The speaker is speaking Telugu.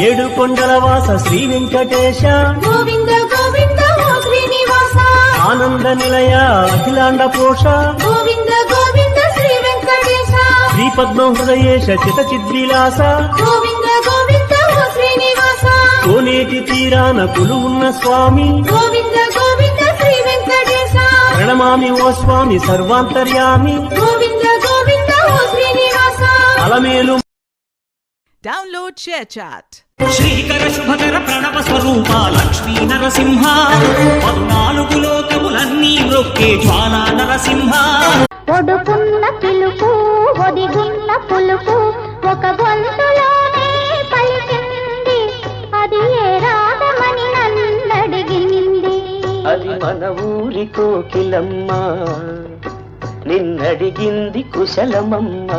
ఏడు కొండల వాస శ్రీ వెంకటేశ గోవింద గోవింద ఓ శ్రీనివాస ఆనంద నిలయ అఖిలాండ పోష గోవింద గోవింద శ్రీ వెంకటేశ శ్రీ పద్మ హృదయేశ చిత చిద్విలాస గోవింద గోవింద ఓ శ్రీనివాస కోనేటి తీరాన కొలువున్న స్వామి గోవింద గోవింద శ్రీ వెంకటేశ ప్రణమామి ఓ స్వామి సర్వాంతర్యామి గోవింద గోవింద ఓ శ్రీనివాస అలమేలు. Download ShareChat. శ్రీకర శుభకర ప్రణవ స్వరూప లక్ష్మీ నరసింహ 14 లోకములన్నీ మ్రొక్కే జ్వాలా నరసింహ ఒడుకున్న పిలుపు ఒదిగున్న పులుపు ఒక గొంతులోనే పలికింది అది ఏ రాగమని నన్నడిగింది అది మన ఊరి కోకిలమ్మ నిన్నడిగింది కుశలమమ్మ